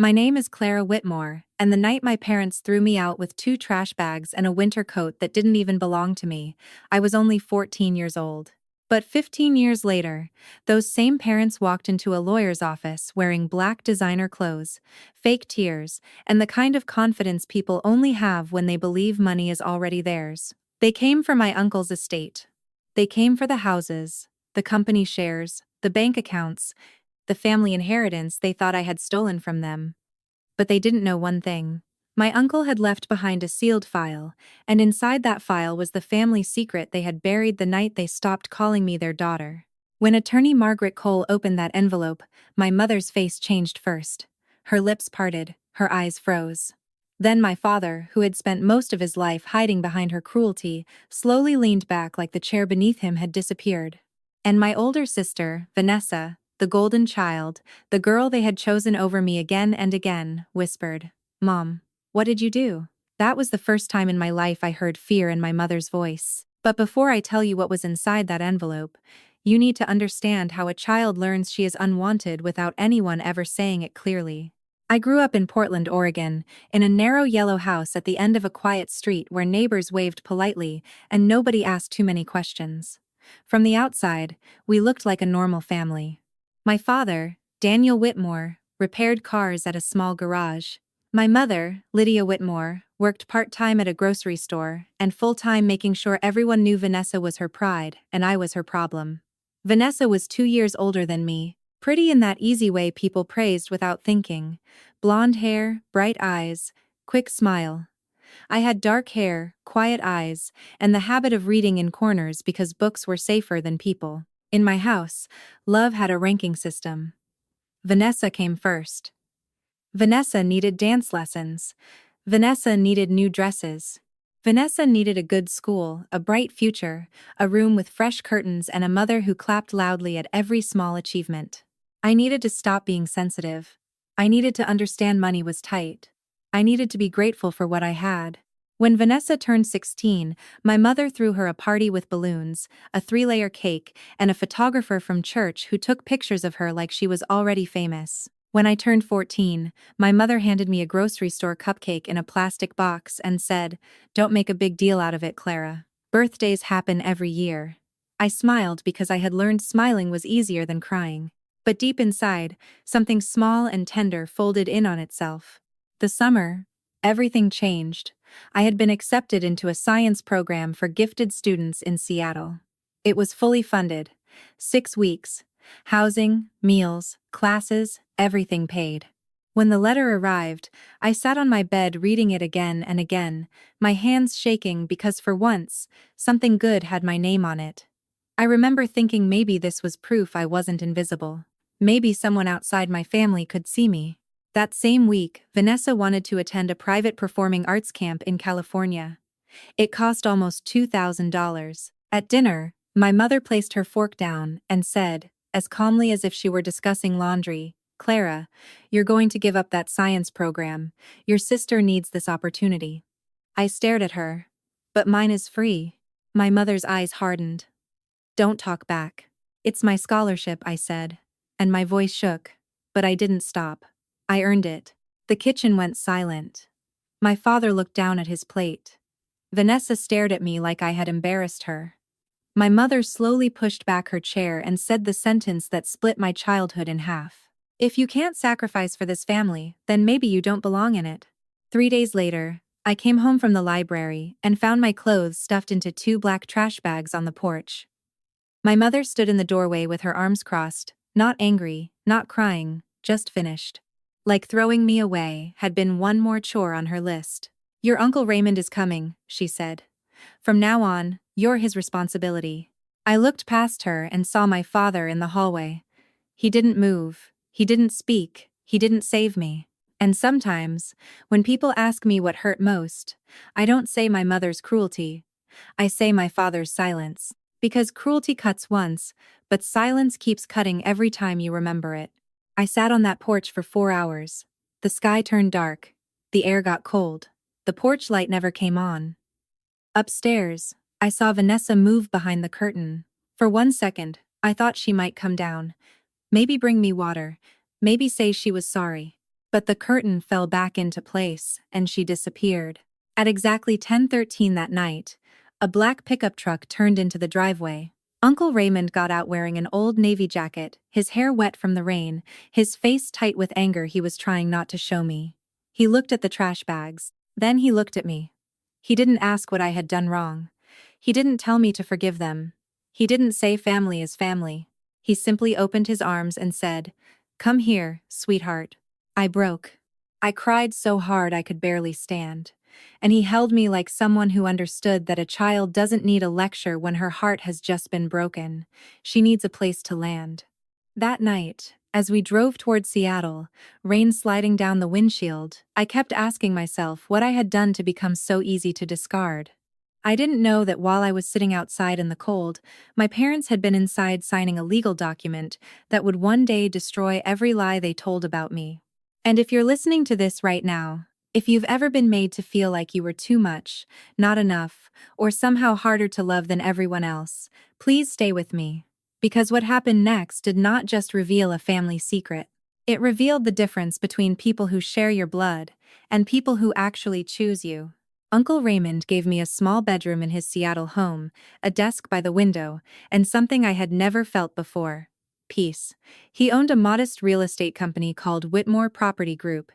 My name is Clara Whitmore, and the night my parents threw me out with 2 trash bags and a winter coat that didn't even belong to me, I was only 14 years old. But 15 years later, those same parents walked into a lawyer's office wearing black designer clothes, fake tears, and the kind of confidence people only have when they believe money is already theirs. They came for my uncle's estate. They came for the houses, the company shares, the bank accounts, the family inheritance they thought I had stolen from them. But they didn't know one thing. My uncle had left behind a sealed file, and inside that file was the family secret they had buried the night they stopped calling me their daughter. When attorney Margaret Cole opened that envelope, my mother's face changed first. Her lips parted, her eyes froze. Then my father, who had spent most of his life hiding behind her cruelty, slowly leaned back like the chair beneath him had disappeared. And my older sister, Vanessa, the golden child, the girl they had chosen over me again and again, whispered, "Mom, what did you do?" That was the first time in my life I heard fear in my mother's voice. But before I tell you what was inside that envelope, you need to understand how a child learns she is unwanted without anyone ever saying it clearly. I grew up in Portland, Oregon, in a narrow yellow house at the end of a quiet street where neighbors waved politely and nobody asked too many questions. From the outside, we looked like a normal family. My father, Daniel Whitmore, repaired cars at a small garage. My mother, Lydia Whitmore, worked part-time at a grocery store and full-time making sure everyone knew Vanessa was her pride and I was her problem. Vanessa was 2 years older than me, pretty in that easy way people praised without thinking. Blonde hair, bright eyes, quick smile. I had dark hair, quiet eyes, and the habit of reading in corners because books were safer than people. In my house, love had a ranking system. Vanessa came first. Vanessa needed dance lessons. Vanessa needed new dresses. Vanessa needed a good school, a bright future, a room with fresh curtains and a mother who clapped loudly at every small achievement. I needed to stop being sensitive. I needed to understand money was tight. I needed to be grateful for what I had. When Vanessa turned 16, my mother threw her a party with balloons, a 3-layer cake, and a photographer from church who took pictures of her like she was already famous. When I turned 14, my mother handed me a grocery store cupcake in a plastic box and said, "Don't make a big deal out of it, Clara. Birthdays happen every year." I smiled because I had learned smiling was easier than crying. But deep inside, something small and tender folded in on itself. The summer, everything changed. I had been accepted into a science program for gifted students in Seattle. It was fully funded. 6 weeks. Housing, meals, classes, everything paid. When the letter arrived, I sat on my bed reading it again and again, my hands shaking because for once, something good had my name on it. I remember thinking maybe this was proof I wasn't invisible. Maybe someone outside my family could see me. That same week, Vanessa wanted to attend a private performing arts camp in California. It cost almost $2,000. At dinner, my mother placed her fork down and said, as calmly as if she were discussing laundry, "Clara, you're going to give up that science program. Your sister needs this opportunity." I stared at her. "But mine is free." My mother's eyes hardened. "Don't talk back." "It's my scholarship," I said, and my voice shook, but I didn't stop. I earned it. The kitchen went silent. My father looked down at his plate. Vanessa stared at me like I had embarrassed her. My mother slowly pushed back her chair and said the sentence that split my childhood in half. "If you can't sacrifice for this family, then maybe you don't belong in it." 3 days later, I came home from the library and found my clothes stuffed into 2 black trash bags on the porch. My mother stood in the doorway with her arms crossed, not angry, not crying, just finished. Like throwing me away had been one more chore on her list. "Your Uncle Raymond is coming," she said. "From now on, you're his responsibility." I looked past her and saw my father in the hallway. He didn't move, he didn't speak, he didn't save me. And sometimes, when people ask me what hurt most, I don't say my mother's cruelty. I say my father's silence. Because cruelty cuts once, but silence keeps cutting every time you remember it. I sat on that porch for 4 hours. The sky turned dark. The air got cold. The porch light never came on. Upstairs, I saw Vanessa move behind the curtain. For 1 second, I thought she might come down. Maybe bring me water. Maybe say she was sorry. But the curtain fell back into place, and she disappeared. At exactly 10:13 that night, a black pickup truck turned into the driveway. Uncle Raymond got out wearing an old navy jacket, his hair wet from the rain, his face tight with anger he was trying not to show me. He looked at the trash bags. Then he looked at me. He didn't ask what I had done wrong. He didn't tell me to forgive them. He didn't say family is family. He simply opened his arms and said, "Come here, sweetheart." I broke. I cried so hard I could barely stand. And he held me like someone who understood that a child doesn't need a lecture when her heart has just been broken. She needs a place to land. That night, as we drove toward Seattle, rain sliding down the windshield, I kept asking myself what I had done to become so easy to discard. I didn't know that while I was sitting outside in the cold, my parents had been inside signing a legal document that would one day destroy every lie they told about me. And if you're listening to this right now, if you've ever been made to feel like you were too much, not enough, or somehow harder to love than everyone else, please stay with me. Because what happened next did not just reveal a family secret. It revealed the difference between people who share your blood and people who actually choose you. Uncle Raymond gave me a small bedroom in his Seattle home, a desk by the window, and something I had never felt before: peace. He owned a modest real estate company called Whitmore Property Group.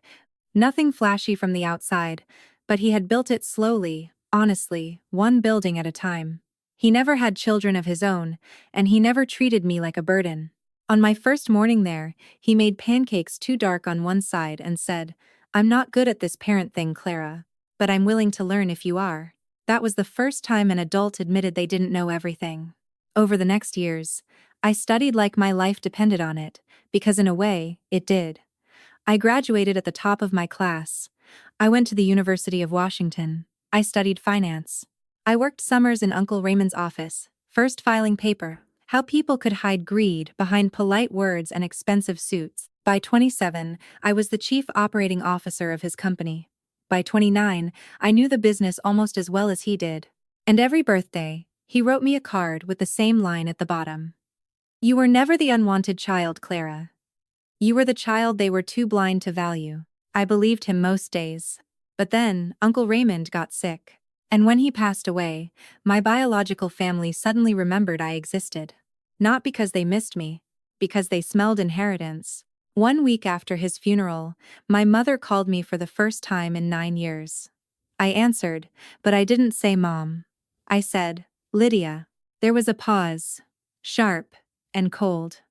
Nothing flashy from the outside, but he had built it slowly, honestly, one building at a time. He never had children of his own, and he never treated me like a burden. On my first morning there, he made pancakes too dark on one side and said, "I'm not good at this parent thing, Clara, but I'm willing to learn if you are." That was the first time an adult admitted they didn't know everything. Over the next years, I studied like my life depended on it, because in a way, it did. I graduated at the top of my class. I went to the University of Washington. I studied finance. I worked summers in Uncle Raymond's office, first filing paper, how people could hide greed behind polite words and expensive suits. By 27, I was the chief operating officer of his company. By 29, I knew the business almost as well as he did. And every birthday, he wrote me a card with the same line at the bottom: "You were never the unwanted child, Clara. You were the child they were too blind to value." I believed him most days. But then, Uncle Raymond got sick. And when he passed away, my biological family suddenly remembered I existed. Not because they missed me, because they smelled inheritance. One week after his funeral, my mother called me for the first time in 9 years. I answered, but I didn't say Mom. I said, "Lydia." There was a pause, sharp and cold.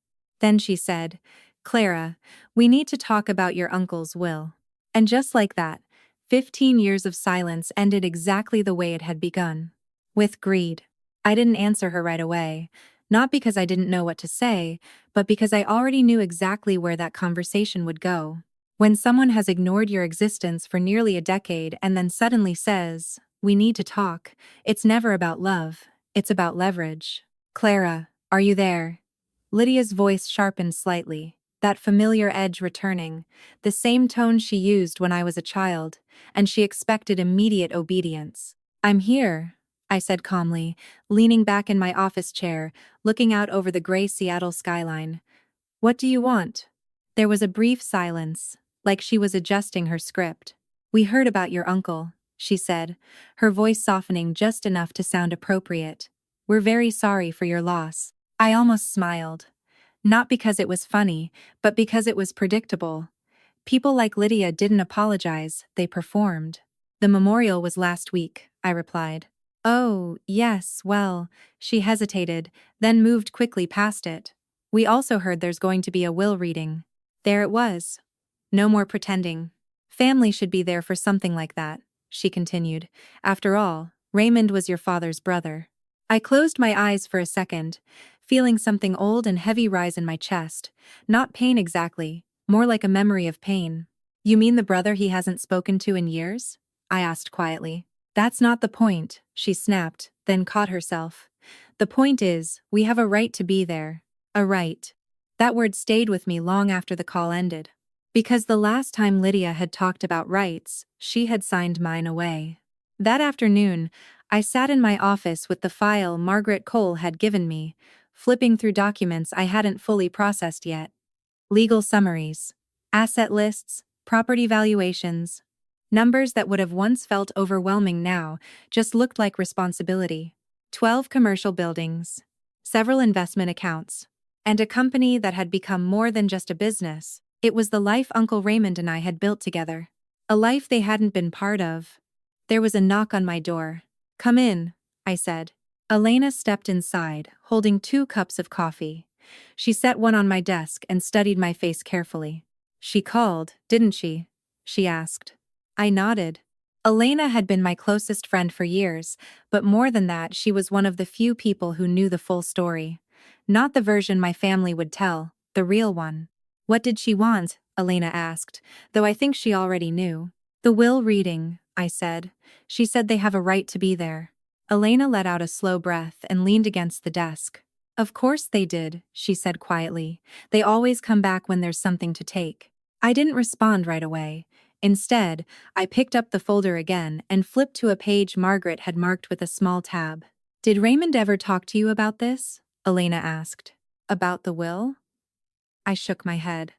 Then she said, "Clara, we need to talk about your uncle's will." And just like that, 15 years of silence ended exactly the way it had begun. With greed. I didn't answer her right away, not because I didn't know what to say, but because I already knew exactly where that conversation would go. When someone has ignored your existence for nearly a decade and then suddenly says, "We need to talk," it's never about love, it's about leverage. "Clara, are you there?" Lydia's voice sharpened slightly, that familiar edge returning, the same tone she used when I was a child, and she expected immediate obedience. "I'm here," I said calmly, leaning back in my office chair, looking out over the gray Seattle skyline. "What do you want?" There was a brief silence, like she was adjusting her script. "We heard about your uncle," she said, her voice softening just enough to sound appropriate. "We're very sorry for your loss." I almost smiled. Not because it was funny, but because it was predictable. People like Lydia didn't apologize, they performed. "The memorial was last week," I replied. "Oh, yes, well," she hesitated, then moved quickly past it. "We also heard there's going to be a will reading." There it was. No more pretending. "Family should be there for something like that," she continued. "After all, Raymond was your father's brother." I closed my eyes for a second, feeling something old and heavy rise in my chest. Not pain exactly, more like a memory of pain. "You mean the brother he hasn't spoken to in years?" I asked quietly. "That's not the point," she snapped, then caught herself. "The point is, we have a right to be there. A right." That word stayed with me long after the call ended. Because the last time Lydia had talked about rights, she had signed mine away. That afternoon, I sat in my office with the file Margaret Cole had given me, flipping through documents I hadn't fully processed yet. Legal summaries, asset lists, property valuations. Numbers that would have once felt overwhelming now just looked like responsibility. 12 commercial buildings, several investment accounts, and a company that had become more than just a business. It was the life Uncle Raymond and I had built together. A life they hadn't been part of. There was a knock on my door. "Come in," I said. Elena stepped inside, holding 2 cups of coffee. She set one on my desk and studied my face carefully. "She called, didn't she?" she asked. I nodded. Elena had been my closest friend for years, but more than that, she was one of the few people who knew the full story. Not the version my family would tell, the real one. "What did she want?" Elena asked, though I think she already knew. "The will reading," I said. "She said they have a right to be there." Elena let out a slow breath and leaned against the desk. "Of course they did," she said quietly. "They always come back when there's something to take." I didn't respond right away. Instead, I picked up the folder again and flipped to a page Margaret had marked with a small tab. "Did Raymond ever talk to you about this?" Elena asked. "About the will?" I shook my head.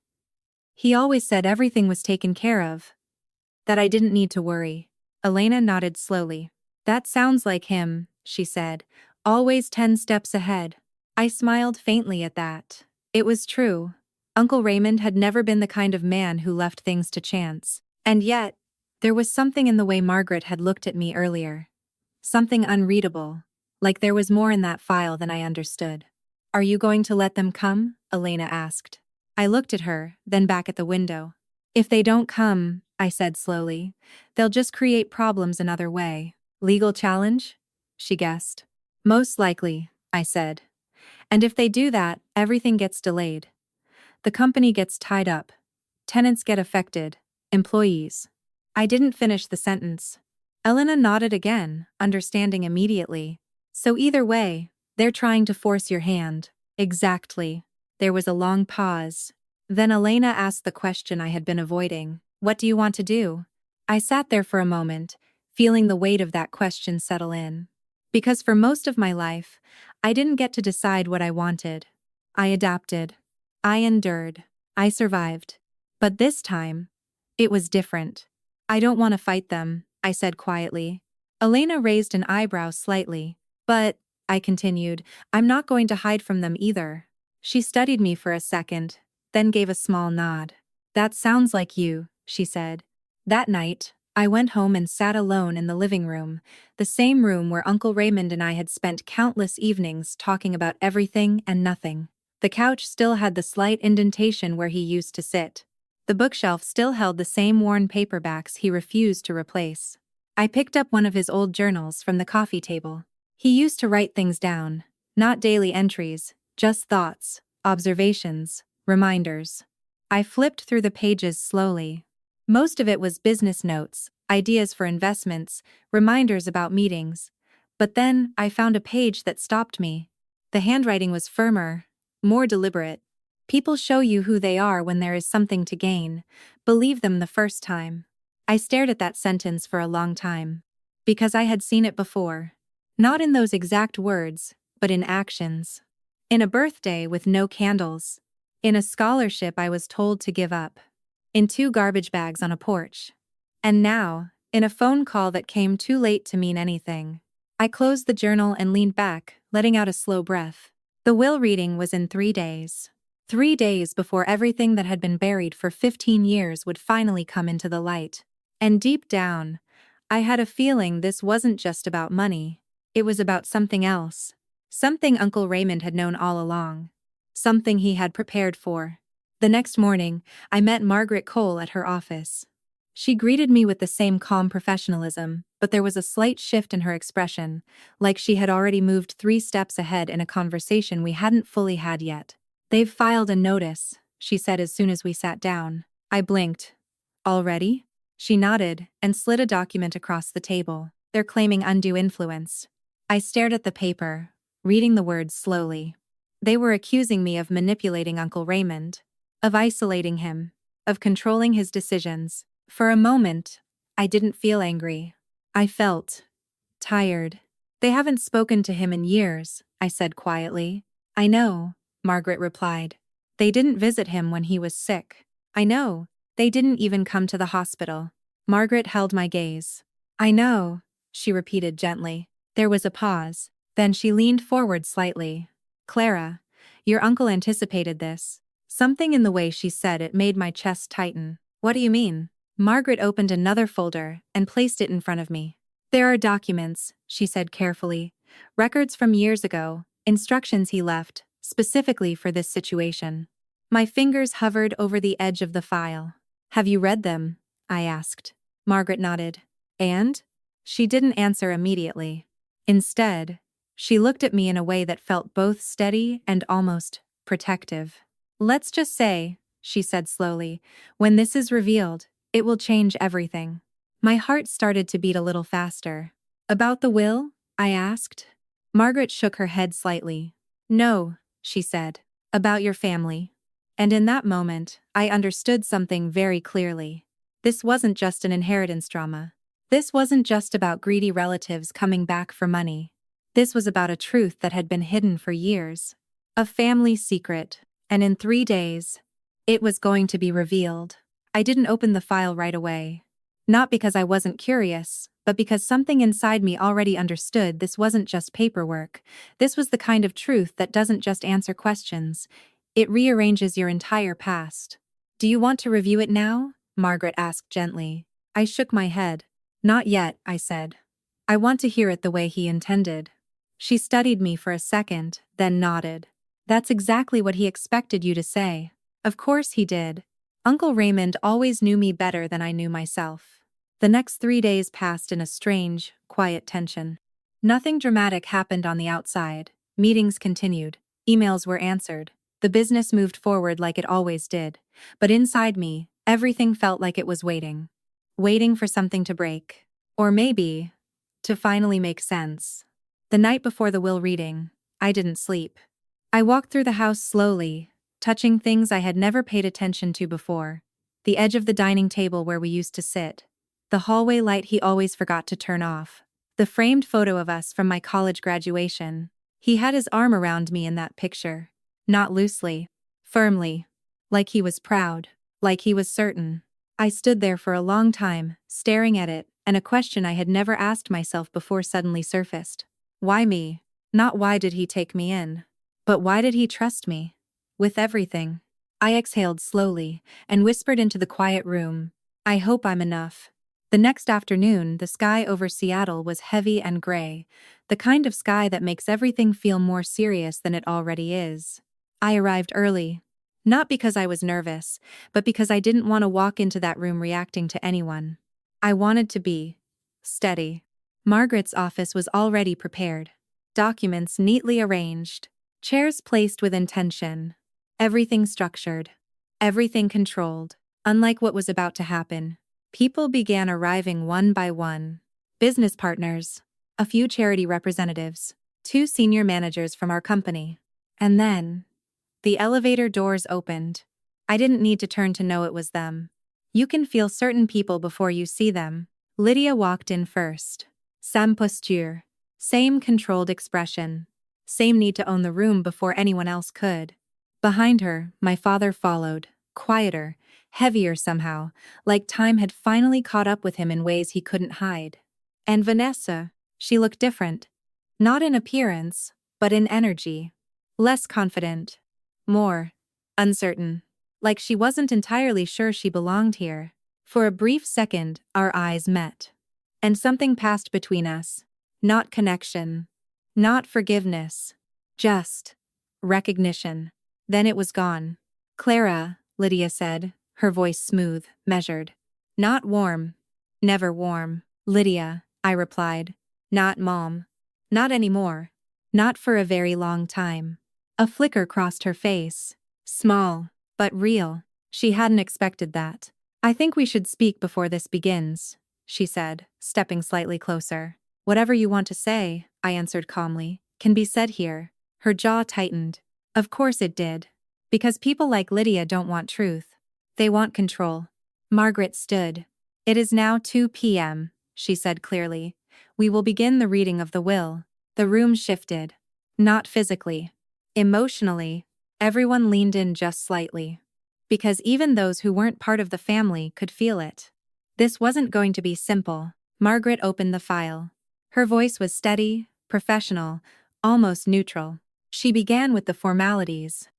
"He always said everything was taken care of. That I didn't need to worry." Elena nodded slowly. "That sounds like him," she said. "Always 10 steps ahead." I smiled faintly at that. It was true. Uncle Raymond had never been the kind of man who left things to chance. And yet, there was something in the way Margaret had looked at me earlier. Something unreadable. Like there was more in that file than I understood. "Are you going to let them come?" Elena asked. I looked at her, then back at the window. "If they don't come," I said slowly, "they'll just create problems another way." "Legal challenge?" she guessed. "Most likely," I said. "And if they do that, everything gets delayed. The company gets tied up. Tenants get affected. Employees." I didn't finish the sentence. Elena nodded again, understanding immediately. "So either way, they're trying to force your hand." "Exactly." There was a long pause. Then Elena asked the question I had been avoiding. "What do you want to do?" I sat there for a moment, feeling the weight of that question settle in. Because for most of my life, I didn't get to decide what I wanted. I adapted. I endured. I survived. But this time, it was different. "I don't want to fight them," I said quietly. Elena raised an eyebrow slightly. "But," I continued, "I'm not going to hide from them either." She studied me for a second, then gave a small nod. "That sounds like you," she said. That night, I went home and sat alone in the living room, the same room where Uncle Raymond and I had spent countless evenings talking about everything and nothing. The couch still had the slight indentation where he used to sit. The bookshelf still held the same worn paperbacks he refused to replace. I picked up one of his old journals from the coffee table. He used to write things down, not daily entries, just thoughts, observations, reminders. I flipped through the pages slowly. Most of it was business notes, ideas for investments, reminders about meetings. But then I found a page that stopped me. The handwriting was firmer, more deliberate. "People show you who they are when there is something to gain. Believe them the first time." I stared at that sentence for a long time. Because I had seen it before. Not in those exact words, but in actions. In a birthday with no candles. In a scholarship I was told to give up. In 2 garbage bags on a porch. And now, in a phone call that came too late to mean anything. I closed the journal and leaned back, letting out a slow breath. The will reading was in 3 days. 3 days before everything that had been buried for 15 years would finally come into the light. And deep down, I had a feeling this wasn't just about money. It was about something else. Something Uncle Raymond had known all along. Something he had prepared for. The next morning, I met Margaret Cole at her office. She greeted me with the same calm professionalism, but there was a slight shift in her expression, like she had already moved 3 steps ahead in a conversation we hadn't fully had yet. "They've filed a notice," she said as soon as we sat down. I blinked. "Already?" She nodded and slid a document across the table. "They're claiming undue influence." I stared at the paper, reading the words slowly. They were accusing me of manipulating Uncle Raymond, of isolating him, of controlling his decisions. For a moment, I didn't feel angry. I felt tired. "They haven't spoken to him in years," I said quietly. "I know," Margaret replied. "They didn't visit him when he was sick." "I know." They didn't even come to the hospital. Margaret held my gaze. I know, she repeated gently. There was a pause. Then she leaned forward slightly. Clara, your uncle anticipated this. Something in the way she said it made my chest tighten. What do you mean? Margaret opened another folder and placed it in front of me. There are documents, she said carefully. Records from years ago, instructions he left, specifically for this situation. My fingers hovered over the edge of the file. Have you read them? I asked. Margaret nodded. And? She didn't answer immediately. Instead, she looked at me in a way that felt both steady and almost protective. Let's just say, she said slowly, when this is revealed, it will change everything. My heart started to beat a little faster. About the will? I asked. Margaret shook her head slightly. No, she said. About your family. And in that moment, I understood something very clearly. This wasn't just an inheritance drama. This wasn't just about greedy relatives coming back for money. This was about a truth that had been hidden for years. A family secret. And in 3 days, it was going to be revealed. I didn't open the file right away. Not because I wasn't curious, but because something inside me already understood this wasn't just paperwork. This was the kind of truth that doesn't just answer questions. It rearranges your entire past. Do you want to review it now? Margaret asked gently. I shook my head. Not yet, I said. I want to hear it the way he intended. She studied me for a second, then nodded. That's exactly what he expected you to say. Of course he did. Uncle Raymond always knew me better than I knew myself. The next 3 days passed in a strange, quiet tension. Nothing dramatic happened on the outside. Meetings continued. Emails were answered. The business moved forward like it always did. But inside me, everything felt like it was waiting. Waiting for something to break. Or maybe, to finally make sense. The night before the will reading, I didn't sleep. I walked through the house slowly, touching things I had never paid attention to before. The edge of the dining table where we used to sit. The hallway light he always forgot to turn off. The framed photo of us from my college graduation. He had his arm around me in that picture. Not loosely. Firmly. Like he was proud. Like he was certain. I stood there for a long time, staring at it, and a question I had never asked myself before suddenly surfaced. Why me? Not why did he take me in? But why did he trust me? With everything. I exhaled slowly and whispered into the quiet room. I hope I'm enough. The next afternoon, the sky over Seattle was heavy and gray, the kind of sky that makes everything feel more serious than it already is. I arrived early. Not because I was nervous, but because I didn't want to walk into that room reacting to anyone. I wanted to be steady. Margaret's office was already prepared. Documents neatly arranged. Chairs placed with intention. Everything structured. Everything controlled. Unlike what was about to happen, people began arriving one by one. Business partners. A few charity representatives. 2 senior managers from our company. And then, the elevator doors opened. I didn't need to turn to know it was them. You can feel certain people before you see them. Lydia walked in first. Same posture. Same controlled expression. Same need to own the room before anyone else could. Behind her, my father followed, quieter, heavier somehow, like time had finally caught up with him in ways he couldn't hide. And Vanessa, she looked different. Not in appearance, but in energy. Less confident. More uncertain. Like she wasn't entirely sure she belonged here. For a brief second, our eyes met. And something passed between us. Not connection. Not forgiveness. Just recognition. Then it was gone. Clara, Lydia said, her voice smooth, measured. Not warm. Never warm. Lydia, I replied. Not Mom. Not anymore. Not for a very long time. A flicker crossed her face. Small, but real. She hadn't expected that. I think we should speak before this begins, she said, stepping slightly closer. Whatever you want to say, I answered calmly, can be said here. Her jaw tightened. Of course it did. Because people like Lydia don't want truth. They want control. Margaret stood. It is now 2 p.m., she said clearly. We will begin the reading of the will. The room shifted. Not physically. Emotionally, everyone leaned in just slightly. because even those who weren't part of the family could feel it. This wasn't going to be simple. Margaret opened the file. Her voice was steady, professional, almost neutral. She began with the formalities.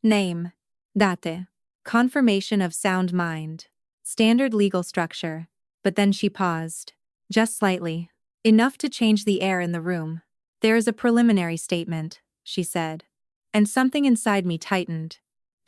Name. Date. Confirmation of sound mind. Standard legal structure. But then she paused. Just slightly. Enough to change the air in the room. There is a preliminary statement, she said. And something inside me tightened.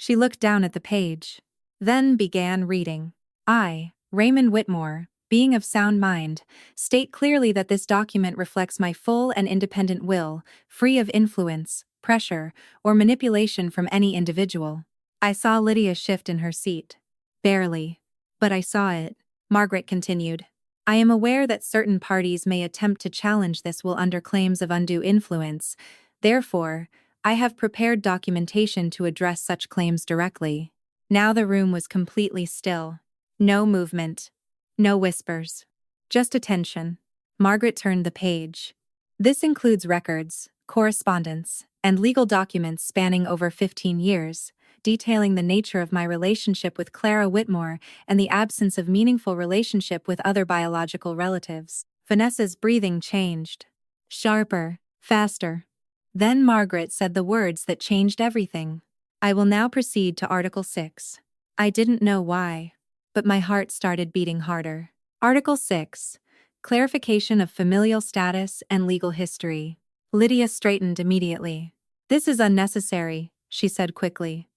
She looked down at the page. Then began reading. I, Raymond Whitmore, being of sound mind, state clearly that this document reflects my full and independent will, free of influence, pressure, or manipulation from any individual. I saw Lydia shift in her seat. Barely. But I saw it, Margaret continued. I am aware that certain parties may attempt to challenge this will under claims of undue influence. Therefore, I have prepared documentation to address such claims directly. Now the room was completely still. No movement. No whispers. Just attention. Margaret turned the page. This includes records, correspondence, and legal documents spanning over 15 years, detailing the nature of my relationship with Clara Whitmore and the absence of meaningful relationship with other biological relatives. Vanessa's breathing changed. Sharper, faster. Then Margaret said the words that changed everything. I will now proceed to Article 6. I didn't know why, but my heart started beating harder. Article 6. Clarification of familial status and legal history. Lydia straightened immediately. This is unnecessary, she said quickly.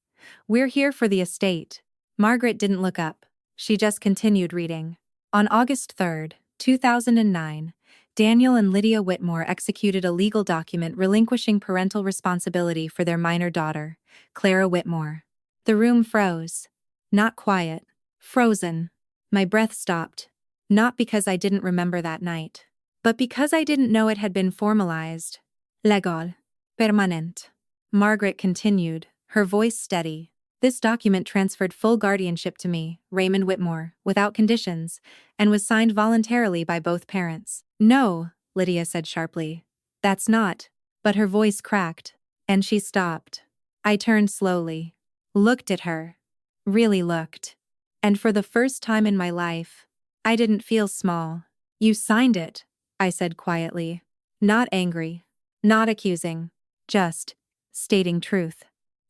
We're here for the estate. Margaret didn't look up. She just continued reading. On August 3, 2009, Daniel and Lydia Whitmore executed a legal document relinquishing parental responsibility for their minor daughter, Clara Whitmore. The room froze. Not quiet. Frozen. My breath stopped. Not because I didn't remember that night, but because I didn't know it had been formalized. Legal. Permanent. Margaret continued, her voice steady. This document transferred full guardianship to me, Raymond Whitmore, without conditions, and was signed voluntarily by both parents. No, Lydia said sharply. That's not. But her voice cracked, and she stopped. I turned slowly. Looked at her. Really looked. And for the first time in my life, I didn't feel small. You signed it, I said quietly. Not angry. Not accusing. Just stating truth.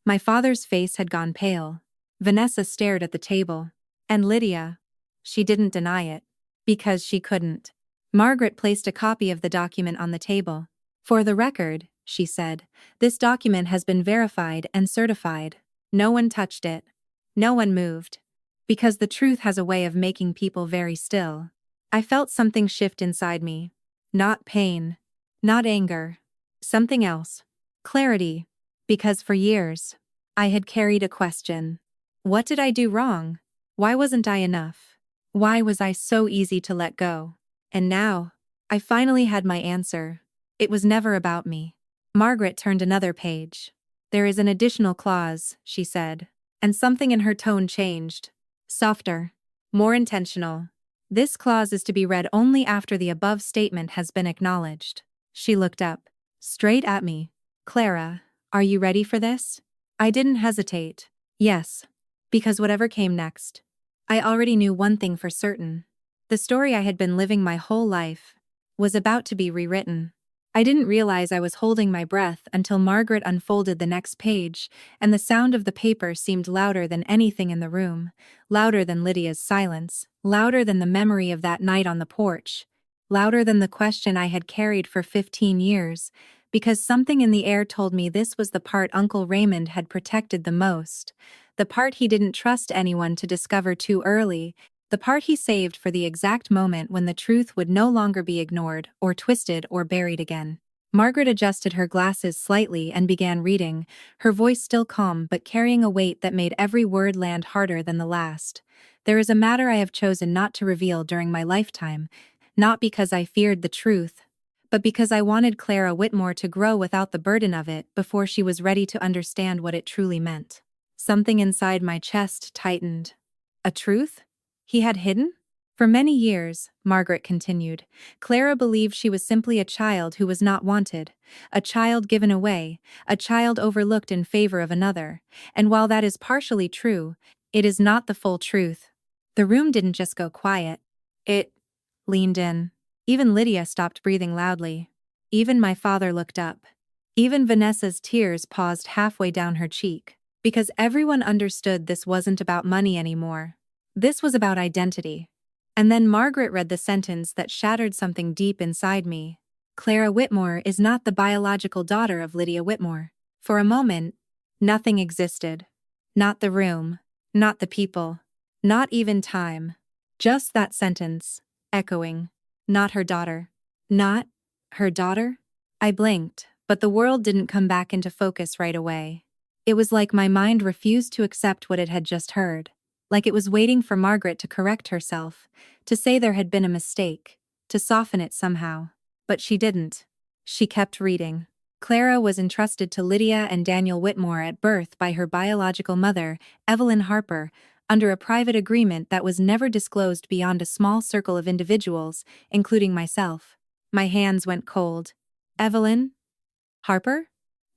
My father's face had gone pale. Vanessa stared at the table. And Lydia. She didn't deny it. Because she couldn't. Margaret placed a copy of the document on the table. For the record, she said, this document has been verified and certified. No one touched it. No one moved. Because the truth has a way of making people very still. I felt something shift inside me. Not pain. Not anger. Something else. Clarity. Because for years, I had carried a question. What did I do wrong? Why wasn't I enough? Why was I so easy to let go? And now, I finally had my answer. It was never about me. Margaret turned another page. There is an additional clause, she said, and something in her tone changed. Softer. More intentional. This clause is to be read only after the above statement has been acknowledged. She looked up. Straight at me. Clara, are you ready for this? I didn't hesitate. Yes. Because whatever came next. I already knew one thing for certain. The story I had been living my whole life was about to be rewritten. I didn't realize I was holding my breath until Margaret unfolded the next page, and the sound of the paper seemed louder than anything in the room, louder than Lydia's silence, louder than the memory of that night on the porch, louder than the question I had carried for 15 years, because something in the air told me this was the part Uncle Raymond had protected the most, the part he didn't trust anyone to discover too early, the part he saved for the exact moment when the truth would no longer be ignored or twisted or buried again. Margaret adjusted her glasses slightly and began reading, her voice still calm but carrying a weight that made every word land harder than the last. There is a matter I have chosen not to reveal during my lifetime, not because I feared the truth, but because I wanted Clara Whitmore to grow without the burden of it before she was ready to understand what it truly meant. Something inside my chest tightened. A truth? He had hidden? For many years, Margaret continued, Clara believed she was simply a child who was not wanted, a child given away, a child overlooked in favor of another, and while that is partially true, It is not the full truth. The room didn't just go quiet. It leaned in. Even Lydia stopped breathing loudly. Even my father looked up. Even Vanessa's tears paused halfway down her cheek. Because everyone understood this wasn't about money anymore. This was about identity. And then Margaret read the sentence that shattered something deep inside me. Clara Whitmore is not the biological daughter of Lydia Whitmore. For a moment, nothing existed. Not the room. Not the people. Not even time. Just that sentence, echoing. Not her daughter. Not her daughter? I blinked, but the world didn't come back into focus right away. It was like my mind refused to accept what it had just heard. Like it was waiting for Margaret to correct herself, to say there had been a mistake, to soften it somehow. But she didn't. She kept reading. Clara was entrusted to Lydia and Daniel Whitmore at birth by her biological mother, Evelyn Harper, under a private agreement that was never disclosed beyond a small circle of individuals, including myself. My hands went cold. Evelyn? Harper?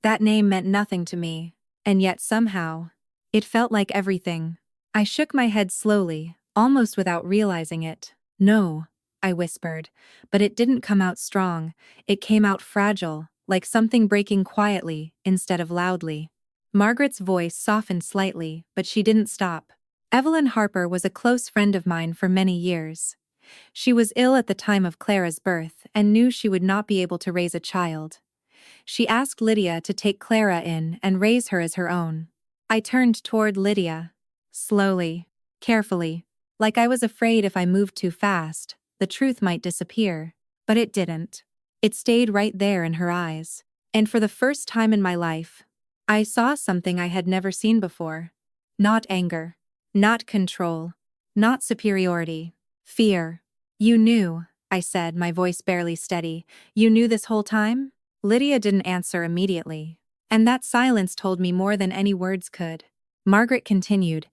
That name meant nothing to me, and yet somehow, it felt like everything. I shook my head slowly, almost without realizing it. No, I whispered, but it didn't come out strong. It came out fragile, like something breaking quietly instead of loudly. Margaret's voice softened slightly, but she didn't stop. Evelyn Harper was a close friend of mine for many years. She was ill at the time of Clara's birth and knew she would not be able to raise a child. She asked Lydia to take Clara in and raise her as her own. I turned toward Lydia. Slowly, carefully, like I was afraid if I moved too fast, the truth might disappear. But it didn't. It stayed right there in her eyes. And for the first time in my life, I saw something I had never seen before. Not anger. Not control. Not superiority. Fear. You knew, I said, my voice barely steady. You knew this whole time? Lydia didn't answer immediately. And that silence told me more than any words could. Margaret continued.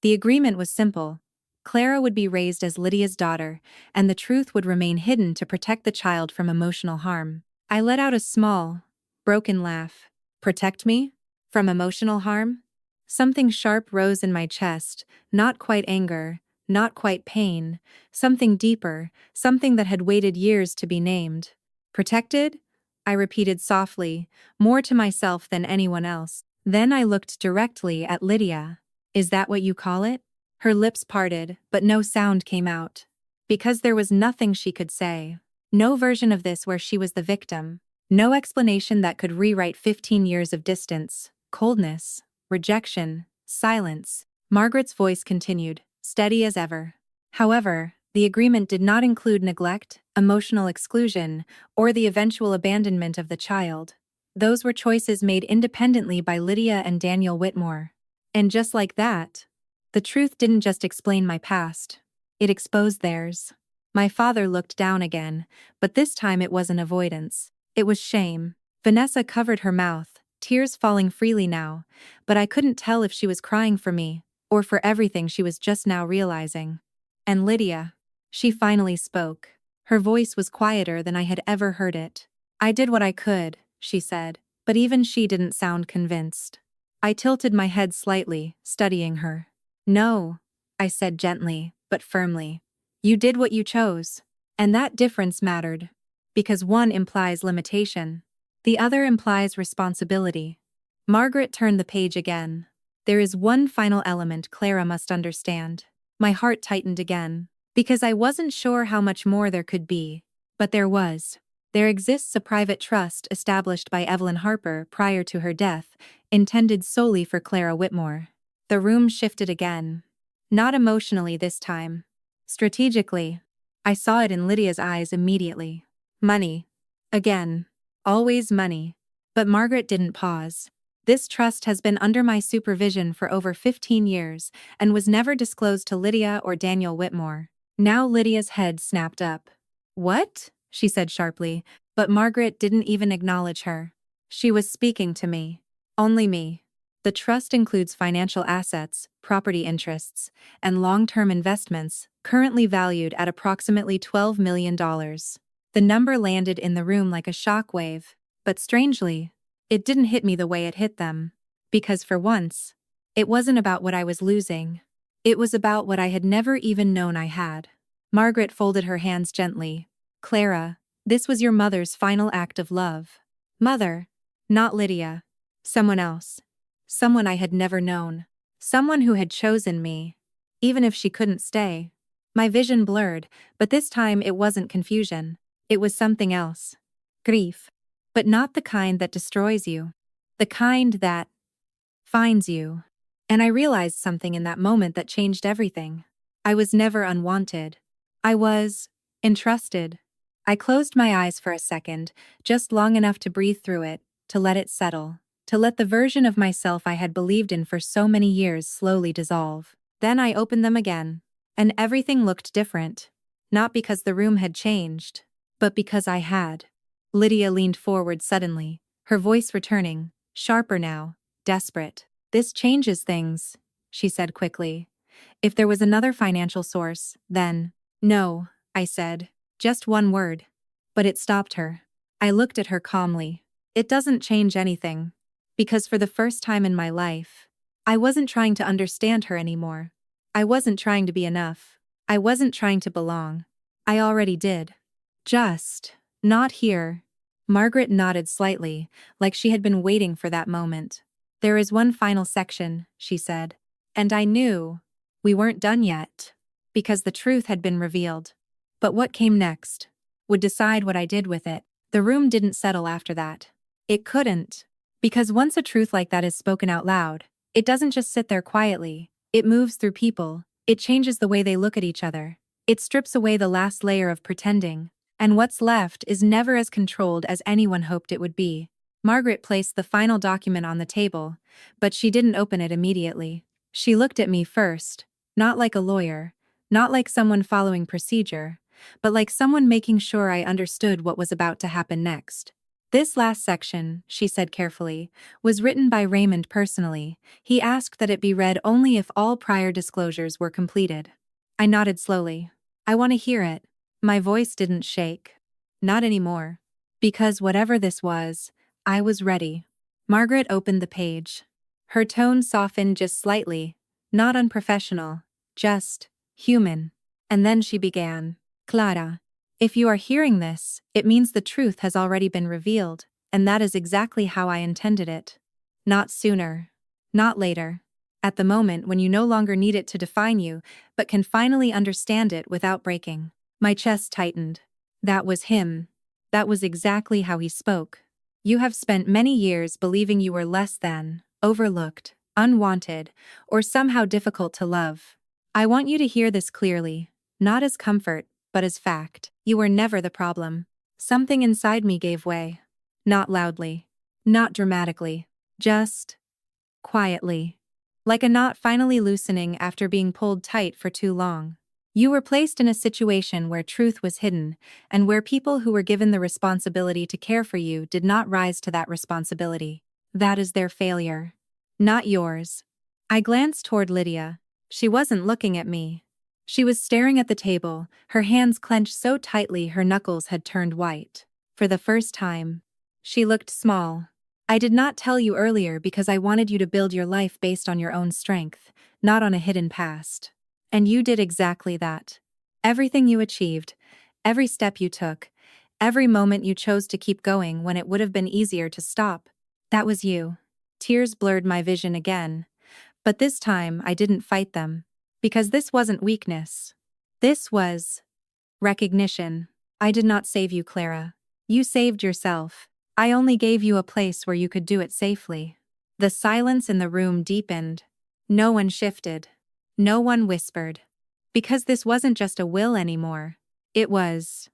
The agreement was simple. Clara would be raised as Lydia's daughter, and the truth would remain hidden to protect the child from emotional harm. I let out a small, broken laugh. Protect me? From emotional harm? Something sharp rose in my chest, not quite anger, not quite pain, something deeper, something that had waited years to be named. Protected? I repeated softly, more to myself than anyone else. Then I looked directly at Lydia. Is that what you call it? Her lips parted, but no sound came out. Because there was nothing she could say. No version of this where she was the victim. No explanation that could rewrite 15 years of distance, coldness, rejection, silence. Margaret's voice continued, steady as ever. However, the agreement did not include neglect, emotional exclusion, or the eventual abandonment of the child. Those were choices made independently by Lydia and Daniel Whitmore. And just like that, the truth didn't just explain my past. It exposed theirs. My father looked down again, but this time it wasn't avoidance. It was shame. Vanessa covered her mouth, tears falling freely now, but I couldn't tell if she was crying for me, or for everything she was just now realizing. And Lydia. She finally spoke. Her voice was quieter than I had ever heard it. I did what I could, she said, but even she didn't sound convinced. I tilted my head slightly, studying her. No, I said gently, but firmly. You did what you chose. And that difference mattered. Because one implies limitation. The other implies responsibility. Margaret turned the page again. There is one final element Clara must understand. My heart tightened again. Because I wasn't sure how much more there could be. But there was. There exists a private trust established by Evelyn Harper prior to her death, intended solely for Clara Whitmore. The room shifted again. Not emotionally this time. Strategically. I saw it in Lydia's eyes immediately. Money. Again. Always money. But Margaret didn't pause. This trust has been under my supervision for over 15 years and was never disclosed to Lydia or Daniel Whitmore. Now Lydia's head snapped up. What? She said sharply, but Margaret didn't even acknowledge her. She was speaking to me. Only me. The trust includes financial assets, property interests, and long-term investments, currently valued at approximately $12 million. The number landed in the room like a shockwave, but strangely, it didn't hit me the way it hit them. Because for once, it wasn't about what I was losing. It was about what I had never even known I had. Margaret folded her hands gently. Clara, this was your mother's final act of love. Mother. Not Lydia. Someone else. Someone I had never known. Someone who had chosen me. Even if she couldn't stay. My vision blurred, but this time it wasn't confusion. It was something else. Grief. But not the kind that destroys you. The kind that finds you. And I realized something in that moment that changed everything. I was never unwanted. I was entrusted. I closed my eyes for a second, just long enough to breathe through it, to let it settle, to let the version of myself I had believed in for so many years slowly dissolve. Then I opened them again, and everything looked different. Not because the room had changed, but because I had. Lydia leaned forward suddenly, her voice returning, sharper now, desperate. This changes things, she said quickly. If there was another financial source, then… No, I said. Just one word. But it stopped her. I looked at her calmly. It doesn't change anything. Because for the first time in my life, I wasn't trying to understand her anymore. I wasn't trying to be enough. I wasn't trying to belong. I already did. Just… not here. Margaret nodded slightly, like she had been waiting for that moment. There is one final section, she said. And I knew we weren't done yet, because the truth had been revealed. But what came next would decide what I did with it. The room didn't settle after that. It couldn't. Because once a truth like that is spoken out loud, it doesn't just sit there quietly. It moves through people. It changes the way they look at each other. It strips away the last layer of pretending. And what's left is never as controlled as anyone hoped it would be. Margaret placed the final document on the table, but she didn't open it immediately. She looked at me first, not like a lawyer, not like someone following procedure, but like someone making sure I understood what was about to happen next. This last section, she said carefully, was written by Raymond personally. He asked that it be read only if all prior disclosures were completed. I nodded slowly. I want to hear it. My voice didn't shake. Not anymore. Because whatever this was, I was ready. Margaret opened the page. Her tone softened just slightly, not unprofessional, just human. And then she began. Clara, if you are hearing this, it means the truth has already been revealed, and that is exactly how I intended it. Not sooner. Not later. At the moment when you no longer need it to define you, but can finally understand it without breaking. My chest tightened. That was him. That was exactly how he spoke. You have spent many years believing you were less than, overlooked, unwanted, or somehow difficult to love. I want you to hear this clearly, not as comfort, but as fact. You were never the problem. Something inside me gave way. Not loudly. Not dramatically. Just quietly. Like a knot finally loosening after being pulled tight for too long. You were placed in a situation where truth was hidden, and where people who were given the responsibility to care for you did not rise to that responsibility. That is their failure. Not yours. I glanced toward Lydia. She wasn't looking at me. She was staring at the table, her hands clenched so tightly her knuckles had turned white. For the first time. She looked small. I did not tell you earlier because I wanted you to build your life based on your own strength, not on a hidden past. And you did exactly that. Everything you achieved, every step you took, every moment you chose to keep going when it would have been easier to stop, that was you. Tears blurred my vision again. But this time I didn't fight them. Because this wasn't weakness. This was recognition. I did not save you, Clara. You saved yourself. I only gave you a place where you could do it safely. The silence in the room deepened. No one shifted. No one whispered. Because this wasn't just a will anymore. It was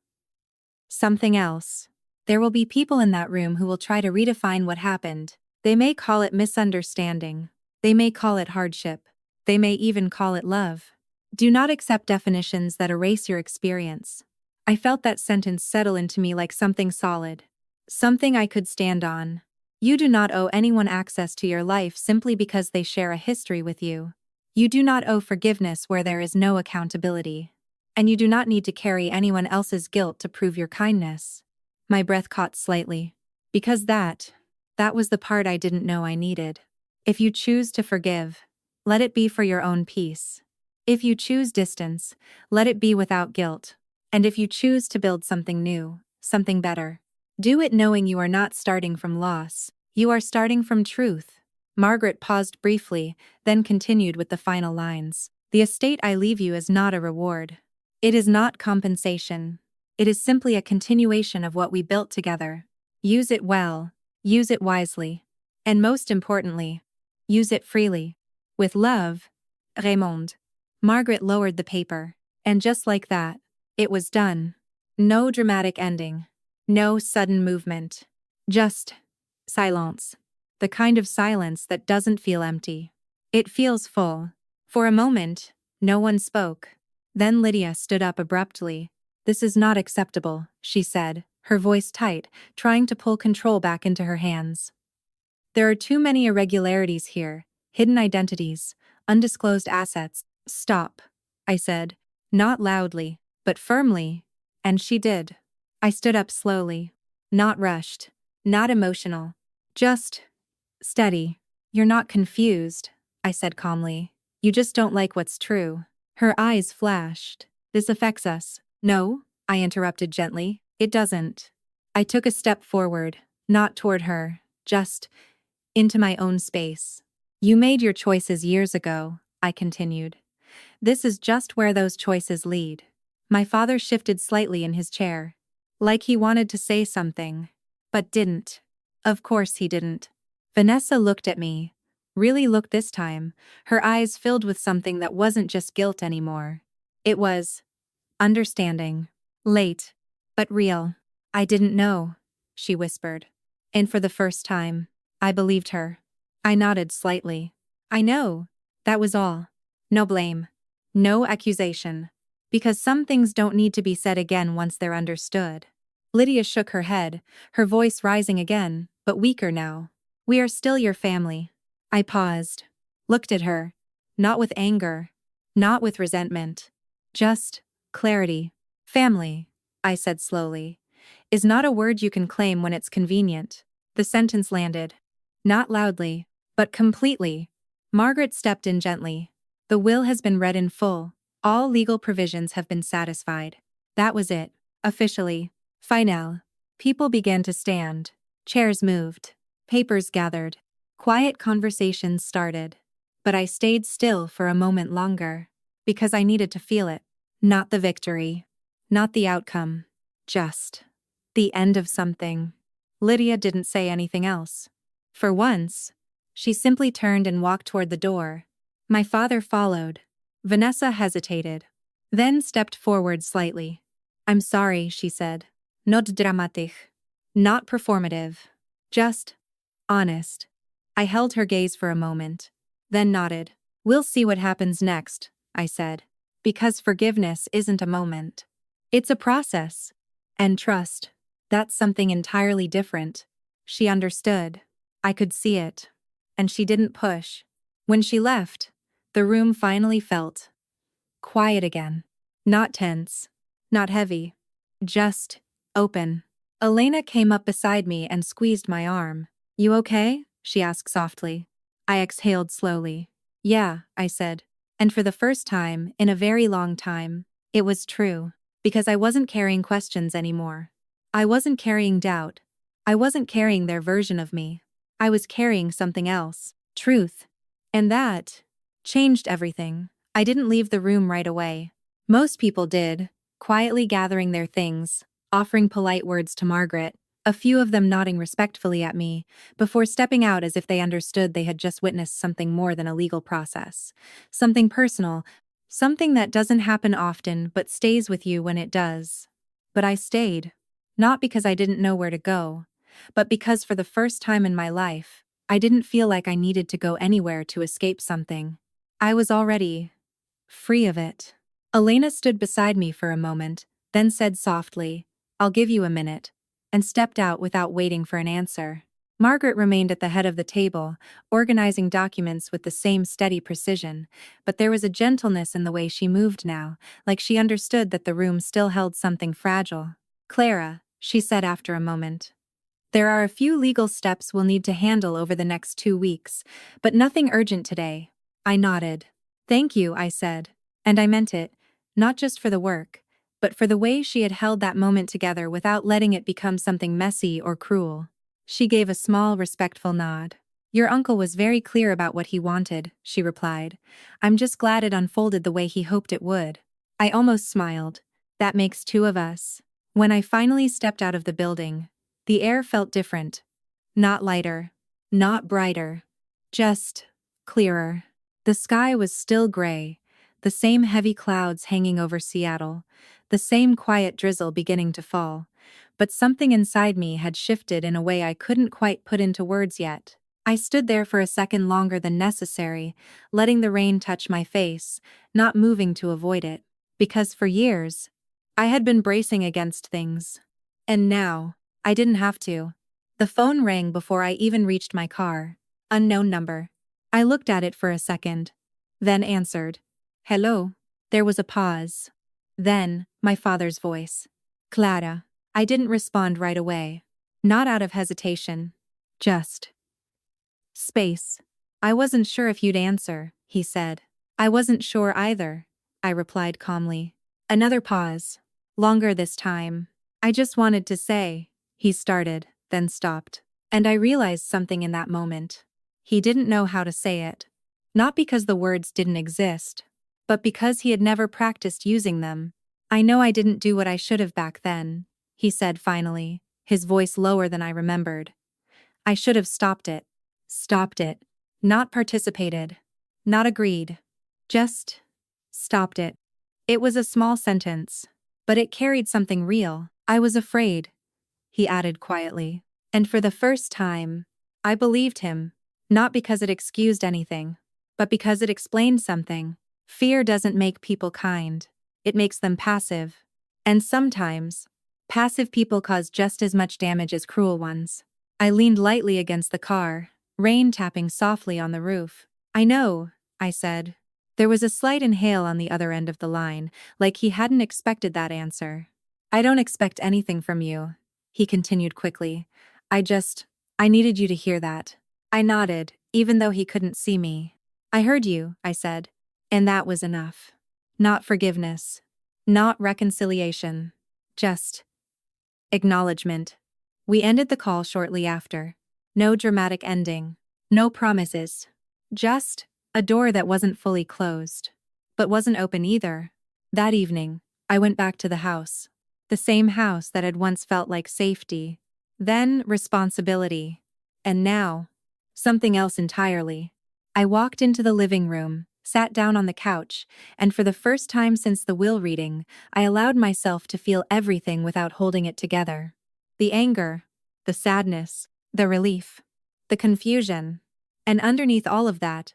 something else. There will be people in that room who will try to redefine what happened. They may call it misunderstanding. They may call it hardship. They may even call it love. Do not accept definitions that erase your experience. I felt that sentence settle into me like something solid. Something I could stand on. You do not owe anyone access to your life simply because they share a history with you. You do not owe forgiveness where there is no accountability. And you do not need to carry anyone else's guilt to prove your kindness. My breath caught slightly. Because that was the part I didn't know I needed. If you choose to forgive, let it be for your own peace. If you choose distance, let it be without guilt. And if you choose to build something new, something better, do it knowing you are not starting from loss. You are starting from truth. Margaret paused briefly, then continued with the final lines. The estate I leave you is not a reward. It is not compensation. It is simply a continuation of what we built together. Use it well, use it wisely, and most importantly, use it freely. With love, Raymond. Margaret lowered the paper, and just like that, it was done. No dramatic ending. No sudden movement. Just silence. The kind of silence that doesn't feel empty. It feels full. For a moment, no one spoke. Then Lydia stood up abruptly. "This is not acceptable," she said, her voice tight, trying to pull control back into her hands. "There are too many irregularities here, hidden identities, undisclosed assets." "Stop," I said, not loudly, but firmly, and she did. I stood up slowly. Not rushed, not emotional, just steady. "You're not confused," I said calmly. "You just don't like what's true." Her eyes flashed. "This affects us." "No," I interrupted gently, "it doesn't." I took a step forward, not toward her, just into my own space. "You made your choices years ago," I continued. "This is just where those choices lead." My father shifted slightly in his chair, like he wanted to say something, but didn't. Of course he didn't. Vanessa looked at me, really looked this time, her eyes filled with something that wasn't just guilt anymore. It was understanding. Late, but real. "I didn't know," she whispered. And for the first time, I believed her. I nodded slightly. "I know." That was all. No blame. No accusation. Because some things don't need to be said again once they're understood. Lydia shook her head, her voice rising again, but weaker now. "We are still your family." I paused. Looked at her. Not with anger. Not with resentment. Just clarity. "Family," I said slowly, "is not a word you can claim when it's convenient." The sentence landed. Not loudly, but completely. Margaret stepped in gently. "The will has been read in full. All legal provisions have been satisfied." That was it. Officially. Final. People began to stand. Chairs moved. Papers gathered. Quiet conversations started. But I stayed still for a moment longer. Because I needed to feel it. Not the victory. Not the outcome. Just the end of something. Lydia didn't say anything else. For once, she simply turned and walked toward the door. My father followed. Vanessa hesitated. Then stepped forward slightly. "I'm sorry," she said. "Not dramatic. Not performative. Just honest." I held her gaze for a moment. Then nodded. "We'll see what happens next," I said. Because forgiveness isn't a moment. It's a process. And trust. That's something entirely different. She understood. I could see it. And she didn't push. When she left, the room finally felt quiet again. Not tense. Not heavy. Just open. Elena came up beside me and squeezed my arm. "You okay?" she asked softly. I exhaled slowly. "Yeah," I said. And for the first time, in a very long time, it was true. Because I wasn't carrying questions anymore. I wasn't carrying doubt. I wasn't carrying their version of me. I was carrying something else. Truth. And that changed everything. I didn't leave the room right away. Most people did, quietly gathering their things, offering polite words to Margaret, a few of them nodding respectfully at me, before stepping out as if they understood they had just witnessed something more than a legal process. Something personal, something that doesn't happen often but stays with you when it does. But I stayed. Not because I didn't know where to go, but because for the first time in my life, I didn't feel like I needed to go anywhere to escape something. I was already free of it. Elena stood beside me for a moment, then said softly, "I'll give you a minute," and stepped out without waiting for an answer. Margaret remained at the head of the table, organizing documents with the same steady precision, but there was a gentleness in the way she moved now, like she understood that the room still held something fragile. "Clara," she said after a moment. "There are a few legal steps we'll need to handle over the next 2 weeks, but nothing urgent today." I nodded. "Thank you," I said. And I meant it, not just for the work, but for the way she had held that moment together without letting it become something messy or cruel. She gave a small, respectful nod. Your uncle was very clear about what he wanted, she replied. I'm just glad it unfolded the way he hoped it would. I almost smiled. That makes two of us. When I finally stepped out of the building, the air felt different. Not lighter, not brighter, just clearer. The sky was still gray, the same heavy clouds hanging over Seattle, the same quiet drizzle beginning to fall. But something inside me had shifted in a way I couldn't quite put into words yet. I stood there for a second longer than necessary, letting the rain touch my face, not moving to avoid it. Because for years, I had been bracing against things. And now, I didn't have to. The phone rang before I even reached my car. Unknown number. I looked at it for a second, then answered. Hello. There was a pause. Then, my father's voice. Clara. I didn't respond right away. Not out of hesitation. Just space. I wasn't sure if you'd answer, he said. I wasn't sure either, I replied calmly. Another pause. Longer this time. I just wanted to say, he started, then stopped. And I realized something in that moment. He didn't know how to say it. Not because the words didn't exist, but because he had never practiced using them. I know I didn't do what I should have back then, he said finally, his voice lower than I remembered. I should have stopped it. Stopped it. Not participated. Not agreed. Just stopped it. It was a small sentence, but it carried something real. I was afraid, he added quietly. And for the first time, I believed him, not because it excused anything, but because it explained something. Fear doesn't make people kind. It makes them passive. And sometimes, passive people cause just as much damage as cruel ones. I leaned lightly against the car, rain tapping softly on the roof. I know, I said. There was a slight inhale on the other end of the line, like he hadn't expected that answer. I don't expect anything from you, he continued quickly. I needed you to hear that. I nodded, even though he couldn't see me. I heard you, I said. And that was enough. Not forgiveness. Not reconciliation. Just acknowledgement. We ended the call shortly after. No dramatic ending. No promises. Just a door that wasn't fully closed. But wasn't open either. That evening, I went back to the house. The same house that had once felt like safety. Then responsibility. And now, something else entirely. I walked into the living room, sat down on the couch, and for the first time since the will reading, I allowed myself to feel everything without holding it together. The anger, the sadness, the relief, the confusion. And underneath all of that,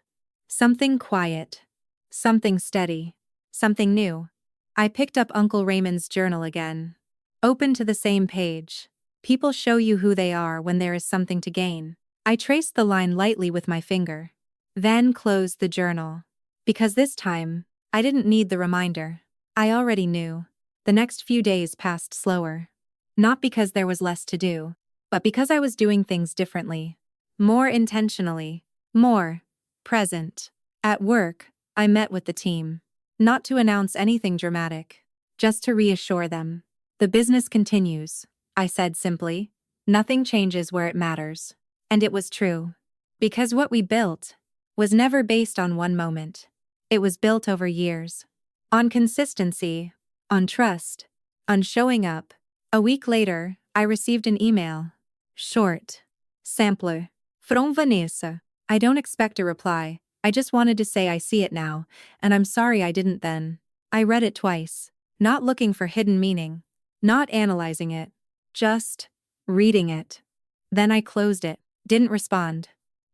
something quiet, something steady, something new. I picked up Uncle Raymond's journal again. Open to the same page. People show you who they are when there is something to gain. I traced the line lightly with my finger. Then closed the journal. Because this time, I didn't need the reminder. I already knew. The next few days passed slower. Not because there was less to do, but because I was doing things differently. More intentionally. More present. At work, I met with the team. Not to announce anything dramatic. Just to reassure them. The business continues, I said simply. Nothing changes where it matters. And it was true. Because what we built was never based on one moment. It was built over years. On consistency, on trust, on showing up. A week later, I received an email. Short. Sampler. From Vanessa. I don't expect a reply. I just wanted to say I see it now, and I'm sorry I didn't then. I read it twice. Not looking for hidden meaning. Not analyzing it. Just reading it. Then I closed it. Didn't respond.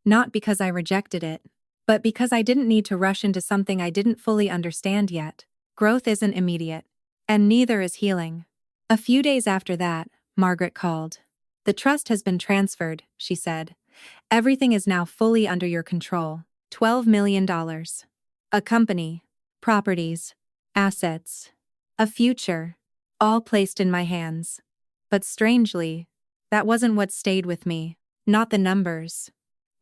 Not because I rejected it, but because I didn't need to rush into something I didn't fully understand yet. Growth isn't immediate. And neither is healing. A few days after that, Margaret called. The trust has been transferred, she said. Everything is now fully under your control. $12 million. A company. Properties. Assets. A future. All placed in my hands. But strangely, that wasn't what stayed with me. Not the numbers.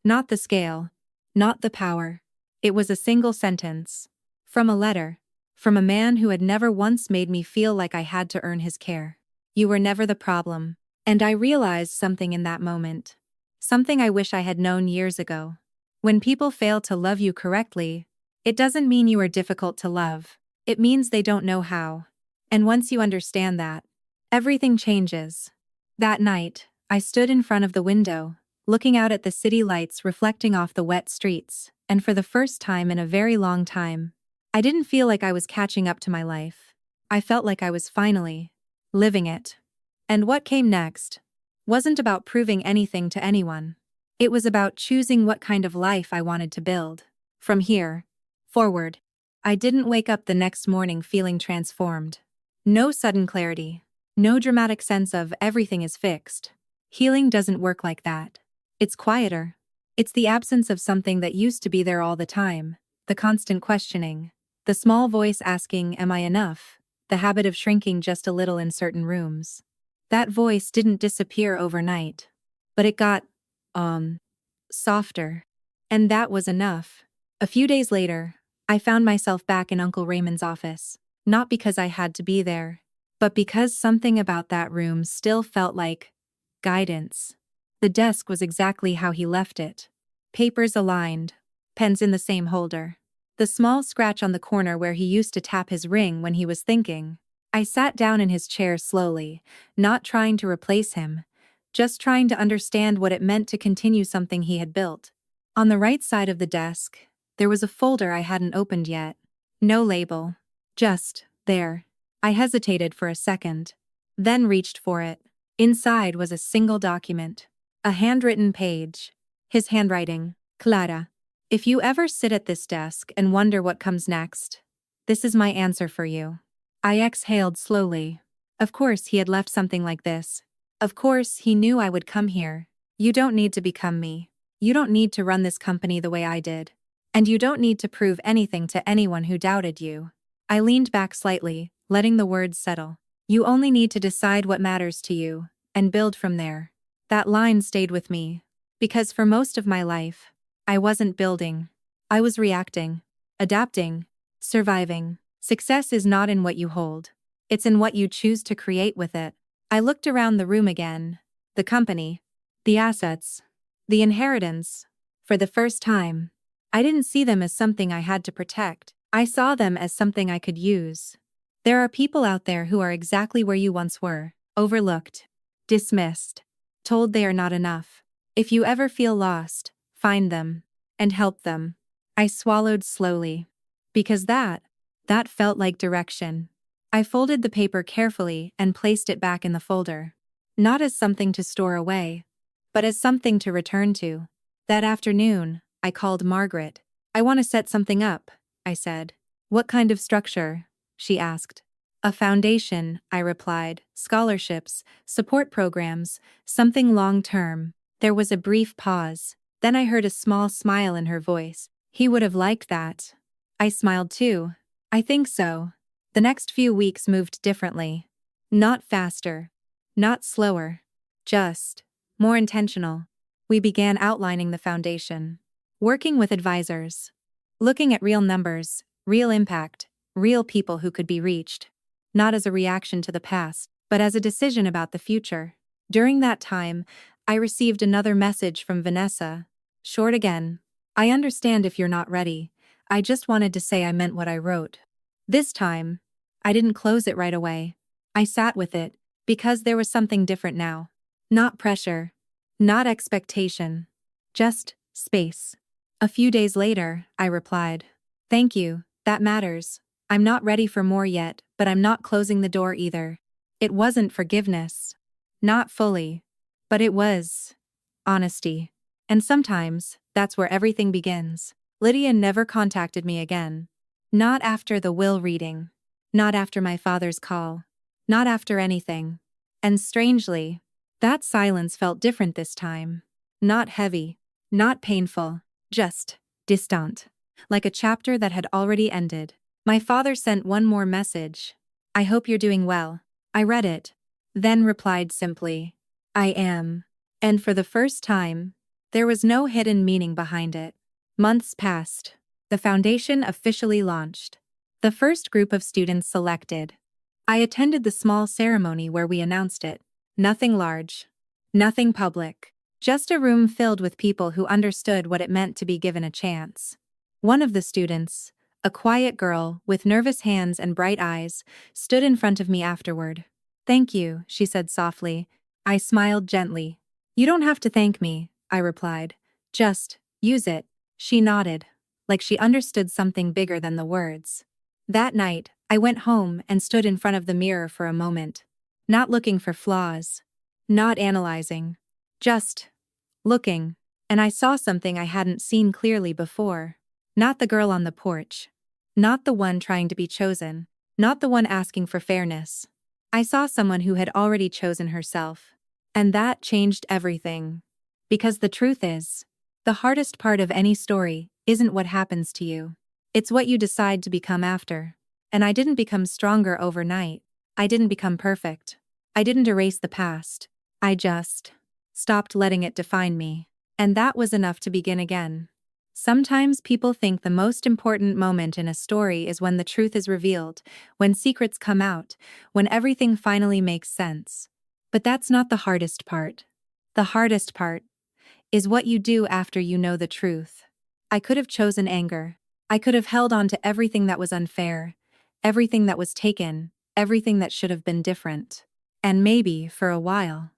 Not the scale. Not the power. It was a single sentence. From a letter. from a man who had never once made me feel like I had to earn his care. You were never the problem. And I realized something in that moment. Something I wish I had known years ago. When people fail to love you correctly, it doesn't mean you are difficult to love. It means they don't know how. And once you understand that, everything changes. That night, I stood in front of the window, looking out at the city lights reflecting off the wet streets, and for the first time in a very long time, I didn't feel like I was catching up to my life. I felt like I was finally living it. And what came next wasn't about proving anything to anyone. It was about choosing what kind of life I wanted to build. From here forward, I didn't wake up the next morning feeling transformed. No sudden clarity. No dramatic sense of everything is fixed. Healing doesn't work like that. It's quieter. It's the absence of something that used to be there all the time. The constant questioning. The small voice asking, "Am I enough?" The habit of shrinking just a little in certain rooms. That voice didn't disappear overnight. But it got, softer. And that was enough. A few days later, I found myself back in Uncle Raymond's office. Not because I had to be there, but because something about that room still felt like guidance. The desk was exactly how he left it. Papers aligned, pens in the same holder. The small scratch on the corner where he used to tap his ring when he was thinking. I sat down in his chair slowly, not trying to replace him, just trying to understand what it meant to continue something he had built. On the right side of the desk, there was a folder I hadn't opened yet. No label. Just there. I hesitated for a second, then reached for it. Inside was a single document. A handwritten page. His handwriting. Clara. If you ever sit at this desk and wonder what comes next, this is my answer for you. I exhaled slowly. Of course he had left something like this. Of course he knew I would come here. You don't need to become me. You don't need to run this company the way I did. And you don't need to prove anything to anyone who doubted you. I leaned back slightly, letting the words settle. You only need to decide what matters to you, and build from there. That line stayed with me, because for most of my life, I wasn't building. I was reacting, adapting, surviving. Success is not in what you hold. It's in what you choose to create with it. I looked around the room again. The company, the assets, the inheritance. For the first time, I didn't see them as something I had to protect. I saw them as something I could use. There are people out there who are exactly where you once were, overlooked, dismissed, told they are not enough. If you ever feel lost, find them, and help them. I swallowed slowly. Because that felt like direction. I folded the paper carefully and placed it back in the folder. Not as something to store away, but as something to return to. That afternoon, I called Margaret. I want to set something up, I said. What kind of structure? She asked. A foundation, I replied. Scholarships, support programs, something long-term. There was a brief pause. Then I heard a small smile in her voice. He would have liked that. I smiled too. I think so. The next few weeks moved differently. Not faster. Not slower. Just more intentional. We began outlining the foundation. Working with advisors. Looking at real numbers, real impact, real people who could be reached. Not as a reaction to the past, but as a decision about the future. During that time, I received another message from Vanessa. Short again. I understand if you're not ready. I just wanted to say I meant what I wrote. This time, I didn't close it right away. I sat with it, because there was something different now. Not pressure. Not expectation. Just space. A few days later, I replied. Thank you, that matters. I'm not ready for more yet, but I'm not closing the door either. It wasn't forgiveness. Not fully. But it was honesty. And sometimes, that's where everything begins. Lydia never contacted me again. Not after the will reading. Not after my father's call. Not after anything. And strangely, that silence felt different this time. Not heavy. Not painful. Just distant. Like a chapter that had already ended. My father sent one more message. I hope you're doing well. I read it. Then replied simply. I am. And for the first time, there was no hidden meaning behind it. Months passed. The foundation officially launched. The first group of students selected. I attended the small ceremony where we announced it. Nothing large. Nothing public. Just a room filled with people who understood what it meant to be given a chance. One of the students, a quiet girl with nervous hands and bright eyes, stood in front of me afterward. "Thank you," she said softly. I smiled gently. "You don't have to thank me," I replied. "Just use it." She nodded, like she understood something bigger than the words. That night, I went home and stood in front of the mirror for a moment. Not looking for flaws. Not analyzing. Just looking. And I saw something I hadn't seen clearly before. Not the girl on the porch. Not the one trying to be chosen. Not the one asking for fairness. I saw someone who had already chosen herself. And that changed everything. Because the truth is, the hardest part of any story isn't what happens to you. It's what you decide to become after. And I didn't become stronger overnight. I didn't become perfect. I didn't erase the past. I just stopped letting it define me. And that was enough to begin again. Sometimes people think the most important moment in a story is when the truth is revealed, when secrets come out, when everything finally makes sense. But that's not the hardest part. The hardest part is what you do after you know the truth. I could have chosen anger. I could have held on to everything that was unfair, everything that was taken, everything that should have been different. And maybe, for a while,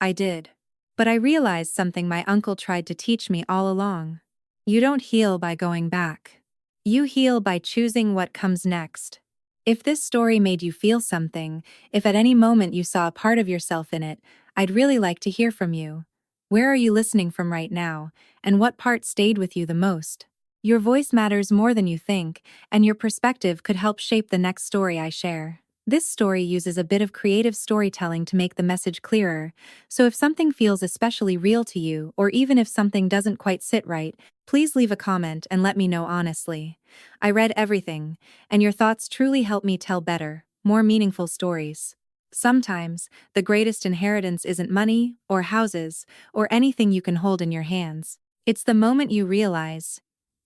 I did. But I realized something my uncle tried to teach me all along. You don't heal by going back. You heal by choosing what comes next. If this story made you feel something, if at any moment you saw a part of yourself in it, I'd really like to hear from you. Where are you listening from right now, and what part stayed with you the most? Your voice matters more than you think, and your perspective could help shape the next story I share. This story uses a bit of creative storytelling to make the message clearer, so if something feels especially real to you, or even if something doesn't quite sit right, please leave a comment and let me know honestly. I read everything, and your thoughts truly help me tell better, more meaningful stories. Sometimes, the greatest inheritance isn't money, or houses, or anything you can hold in your hands. It's the moment you realize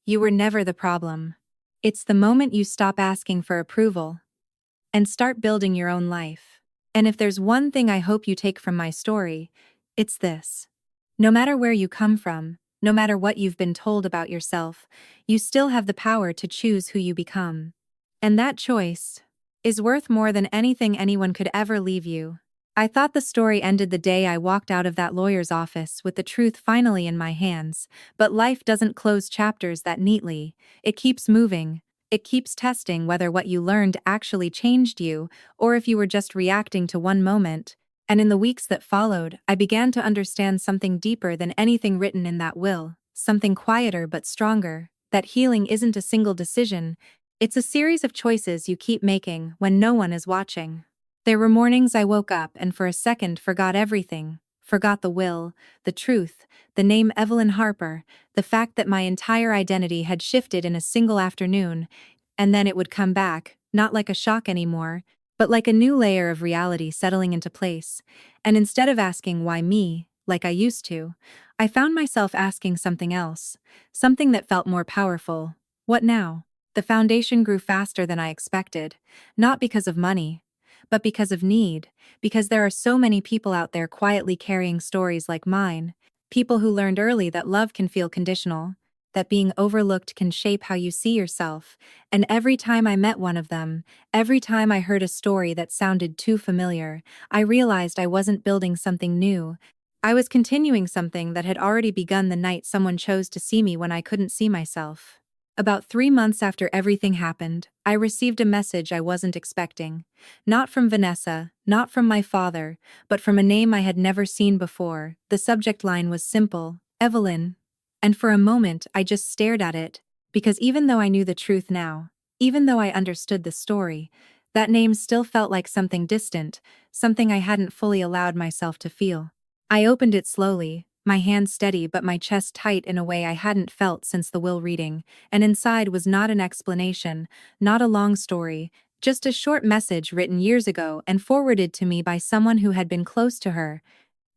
you were never the problem. It's the moment you stop asking for approval and start building your own life. And if there's one thing I hope you take from my story, it's this. No matter where you come from, no matter what you've been told about yourself, you still have the power to choose who you become. And that choice is worth more than anything anyone could ever leave you. I thought the story ended the day I walked out of that lawyer's office with the truth finally in my hands, but life doesn't close chapters that neatly. It keeps moving. It keeps testing whether what you learned actually changed you, or if you were just reacting to one moment. And in the weeks that followed, I began to understand something deeper than anything written in that will, something quieter but stronger, that healing isn't a single decision, it's a series of choices you keep making when no one is watching. There were mornings I woke up and for a second forgot everything, forgot the will, the truth, the name Evelyn Harper, the fact that my entire identity had shifted in a single afternoon, and then it would come back, not like a shock anymore, but like a new layer of reality settling into place. And instead of asking why me, like I used to, I found myself asking something else, something that felt more powerful. What now? The foundation grew faster than I expected, not because of money, but because of need, because there are so many people out there quietly carrying stories like mine, people who learned early that love can feel conditional, that being overlooked can shape how you see yourself, and every time I met one of them, every time I heard a story that sounded too familiar, I realized I wasn't building something new. I was continuing something that had already begun the night someone chose to see me when I couldn't see myself. About 3 months after everything happened, I received a message I wasn't expecting. Not from Vanessa, not from my father, but from a name I had never seen before. The subject line was simple, Evelyn. And for a moment I just stared at it, because even though I knew the truth now, even though I understood the story, that name still felt like something distant, something I hadn't fully allowed myself to feel. I opened it slowly, my hand steady but my chest tight in a way I hadn't felt since the will reading, and inside was not an explanation, not a long story, just a short message written years ago and forwarded to me by someone who had been close to her.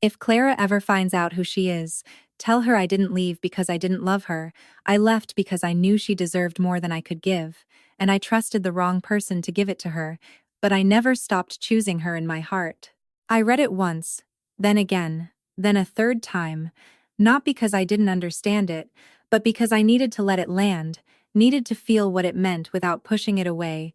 If Clara ever finds out who she is, tell her I didn't leave because I didn't love her, I left because I knew she deserved more than I could give. and I trusted the wrong person to give it to her, but I never stopped choosing her in my heart. I read it once, then again, then a third time, not because I didn't understand it, but because I needed to let it land, needed to feel what it meant without pushing it away,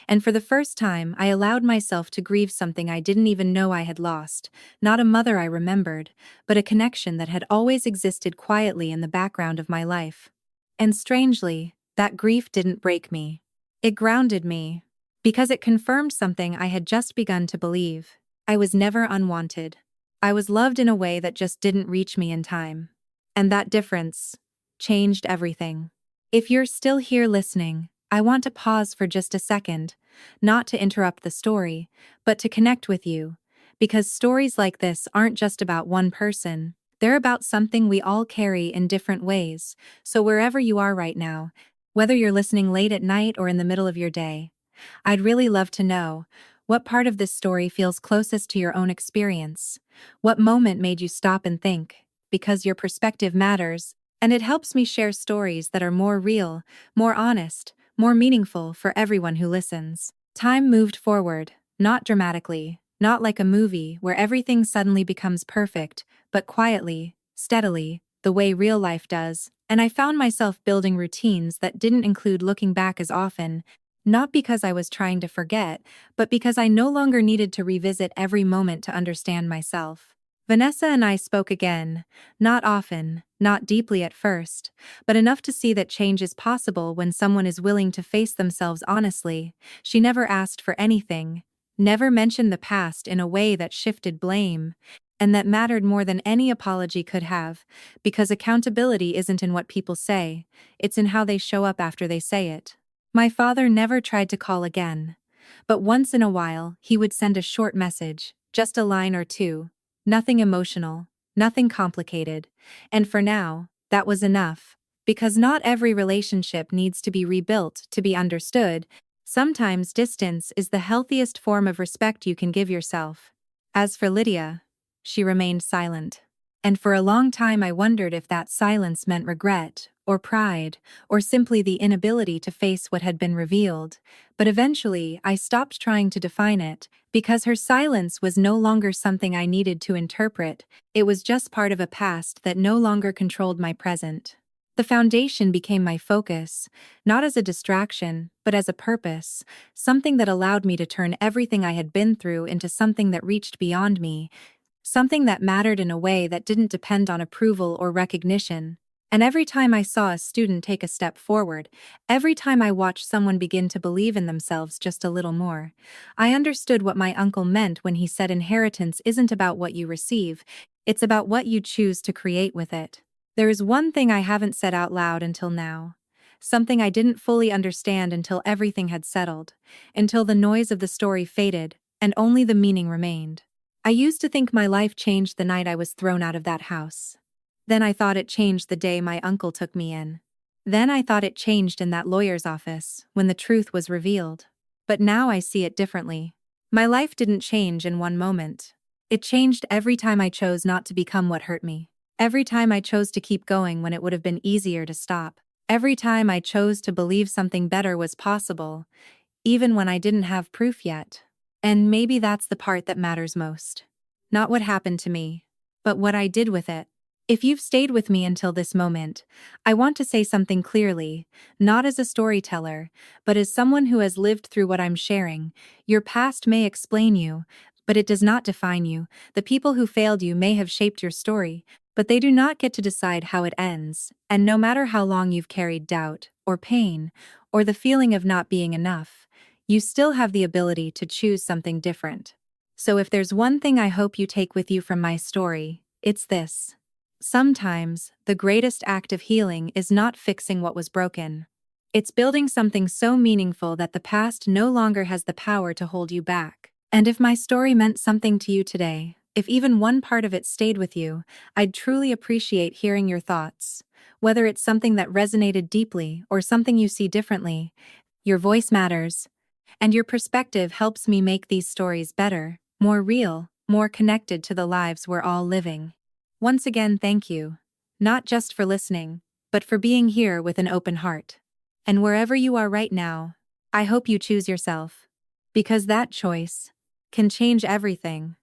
and for the first time I allowed myself to grieve something I didn't even know I had lost, not a mother I remembered, but a connection that had always existed quietly in the background of my life. And strangely, that grief didn't break me. It grounded me, because it confirmed something I had just begun to believe. I was never unwanted. I was loved in a way that just didn't reach me in time. And that difference changed everything. If you're still here listening, I want to pause for just a second, not to interrupt the story, but to connect with you, because stories like this aren't just about one person, they're about something we all carry in different ways. So wherever you are right now, whether you're listening late at night or in the middle of your day, I'd really love to know what part of this story feels closest to your own experience. What moment made you stop and think? Because your perspective matters, and it helps me share stories that are more real, more honest, more meaningful for everyone who listens. Time moved forward, not dramatically, not like a movie where everything suddenly becomes perfect, but quietly, steadily, the way real life does, and I found myself building routines that didn't include looking back as often, not because I was trying to forget, but because I no longer needed to revisit every moment to understand myself. Vanessa and I spoke again, not often, not deeply at first, but enough to see that change is possible when someone is willing to face themselves honestly. She never asked for anything, never mentioned the past in a way that shifted blame, and that mattered more than any apology could have, because accountability isn't in what people say, it's in how they show up after they say it. My father never tried to call again, but once in a while he would send a short message, just a line or two, nothing emotional, nothing complicated, and for now, that was enough, because not every relationship needs to be rebuilt to be understood. Sometimes distance is the healthiest form of respect you can give yourself. As for Lydia, she remained silent. And for a long time I wondered if that silence meant regret, or pride, or simply the inability to face what had been revealed, but eventually I stopped trying to define it, because her silence was no longer something I needed to interpret, it was just part of a past that no longer controlled my present. The foundation became my focus, not as a distraction, but as a purpose, something that allowed me to turn everything I had been through into something that reached beyond me, something that mattered in a way that didn't depend on approval or recognition. And every time I saw a student take a step forward, every time I watched someone begin to believe in themselves just a little more, I understood what my uncle meant when he said inheritance isn't about what you receive, it's about what you choose to create with it. There is one thing I haven't said out loud until now. Something I didn't fully understand until everything had settled, until the noise of the story faded, and only the meaning remained. I used to think my life changed the night I was thrown out of that house. Then I thought it changed the day my uncle took me in. Then I thought it changed in that lawyer's office, when the truth was revealed. But now I see it differently. My life didn't change in one moment. It changed every time I chose not to become what hurt me. Every time I chose to keep going when it would have been easier to stop. Every time I chose to believe something better was possible, even when I didn't have proof yet. And maybe that's the part that matters most. Not what happened to me, but what I did with it. If you've stayed with me until this moment, I want to say something clearly, not as a storyteller, but as someone who has lived through what I'm sharing. Your past may explain you, but it does not define you. The people who failed you may have shaped your story, but they do not get to decide how it ends. And no matter how long you've carried doubt, or pain, or the feeling of not being enough, you still have the ability to choose something different. So if there's one thing I hope you take with you from my story, it's this. Sometimes, the greatest act of healing is not fixing what was broken. It's building something so meaningful that the past no longer has the power to hold you back. And if my story meant something to you today, if even one part of it stayed with you, I'd truly appreciate hearing your thoughts. Whether it's something that resonated deeply or something you see differently, your voice matters. And your perspective helps me make these stories better, more real, more connected to the lives we're all living. Once again, thank you. Not just for listening, but for being here with an open heart. And wherever you are right now, I hope you choose yourself. Because that choice can change everything.